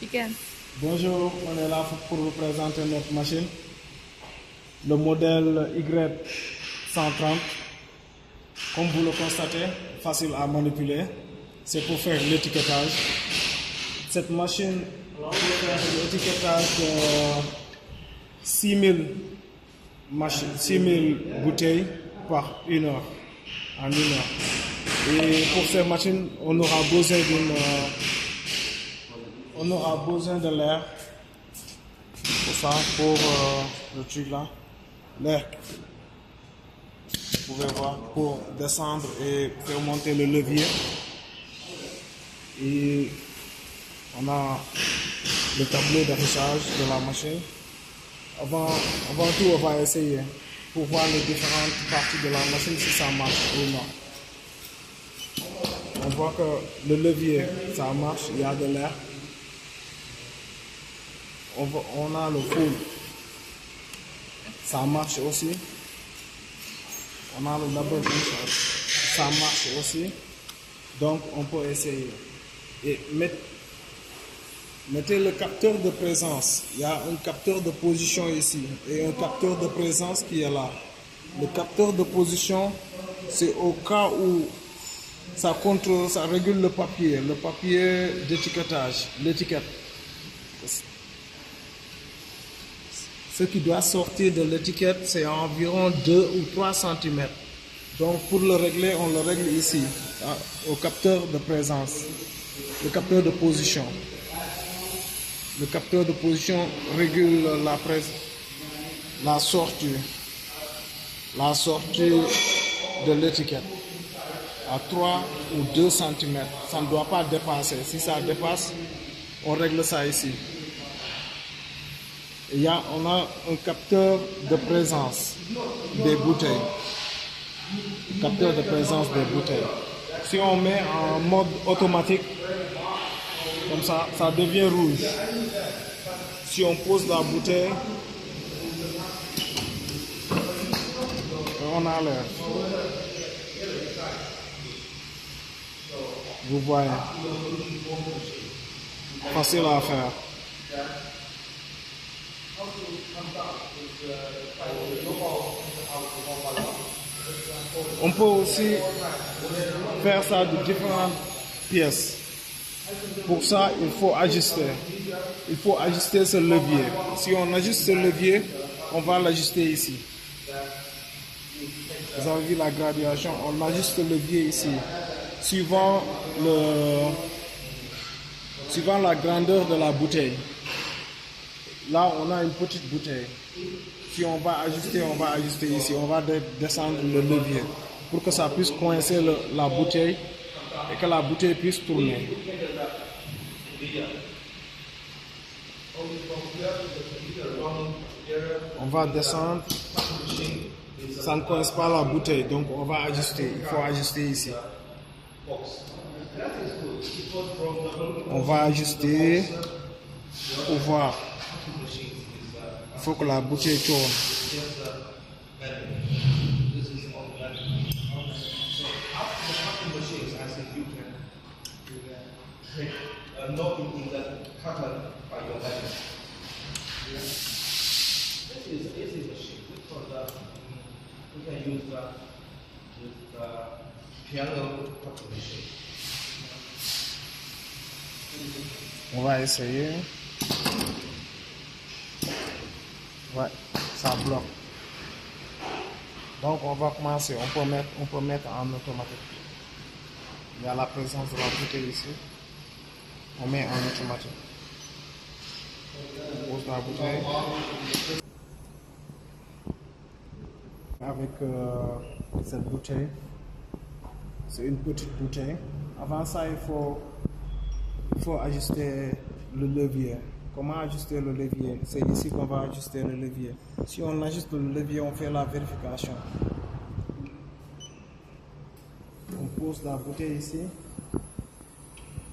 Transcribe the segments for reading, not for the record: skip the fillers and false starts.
Weekend. Bonjour, on est là pour vous présenter notre machine, le modèle Y130. Comme vous le constatez, facile à manipuler, c'est pour faire l'étiquetage. Cette machine peut faire l'étiquetage de 6000 bouteilles par une heure, en une heure. Et pour cette machine, on aura besoin de l'air pour ça, pour le truc là, l'air, vous pouvez voir, pour descendre et faire monter le levier. Et on a le tableau d'affichage de la machine. Avant tout, on va essayer pour voir les différentes parties de la machine si ça marche ou non. On voit que le levier, ça marche, il y a de l'air. On a le full, ça marche aussi. On a le double push, ça marche aussi. Donc on peut essayer. Et mettez le capteur de présence. Il y a un capteur de position ici et un capteur de présence qui est là. Le capteur de position, c'est au cas où ça contrôle, ça régule le papier d'étiquetage, l'étiquette. Ce qui doit sortir de l'étiquette, c'est environ 2 ou 3 cm. Donc pour le régler, on le règle ici, au capteur de présence, le capteur de position. Le capteur de position régule la sortie de l'étiquette à 3 ou 2 cm. Ça ne doit pas dépasser. Si ça dépasse, on règle ça ici. On a un capteur de présence des bouteilles. Capteur de présence des bouteilles. Si on met en mode automatique, comme ça, ça devient rouge. Si on pose la bouteille, on a l'air. Vous voyez. Facile à faire. On peut aussi faire ça de différentes pièces. Pour ça, il faut ajuster. Il faut ajuster ce levier. Si on ajuste ce levier, on va l'ajuster ici. Vous avez vu la graduation, on ajuste le levier ici. Suivant la grandeur de la bouteille. Là, on a une petite bouteille. Si on va ajuster ici. On va descendre le levier pour que ça puisse coincer la bouteille et que la bouteille puisse tourner. On va descendre. Ça ne coince pas la bouteille, donc on va ajuster. Il faut ajuster ici. On va ajuster pour voir. Il faut que la bouteille tourne. On va essayer. Ouais, ça bloque. Donc on va commencer. On peut mettre en automatique. Il y a la présence de la bouteille ici. On met en automatique. On pose la bouteille. Avec cette bouteille. C'est une petite bouteille. Avant ça, il faut ajuster le levier. Comment ajuster le levier? C'est ici qu'on va ajuster le levier. Si on ajuste le levier, on fait la vérification. On pose la bouteille ici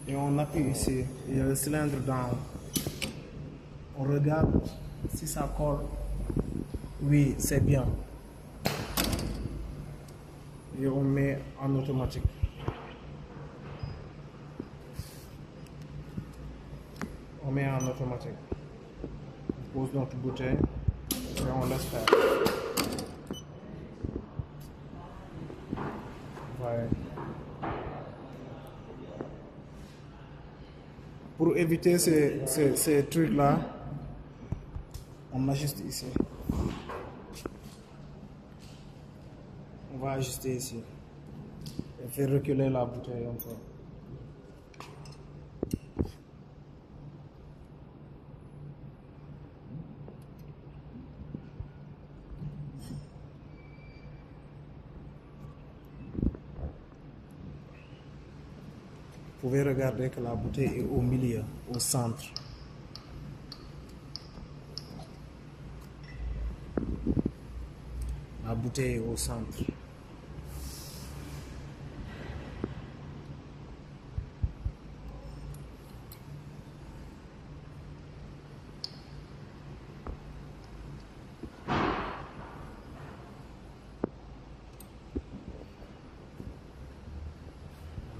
et on appuie ici. Il y a le cylindre d'en haut. On regarde si ça colle. Oui, c'est bien. Et on met en automatique. on met en automatique. On pose notre bouteille et on laisse faire. Ouais. Pour éviter ces trucs-là, on ajuste ici. On va ajuster ici et faire reculer la bouteille un peu. Vous pouvez regarder que la bouteille est au milieu, au centre. La bouteille est au centre.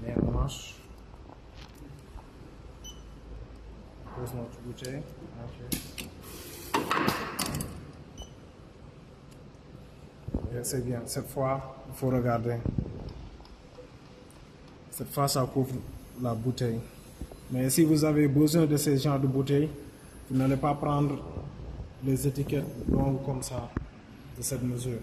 Mais on marche. On pose notre bouteille. C'est bien. Cette fois, il faut regarder. Cette fois, ça couvre la bouteille. Mais si vous avez besoin de ce genre de bouteille, vous n'allez pas prendre les étiquettes longues comme ça, de cette mesure.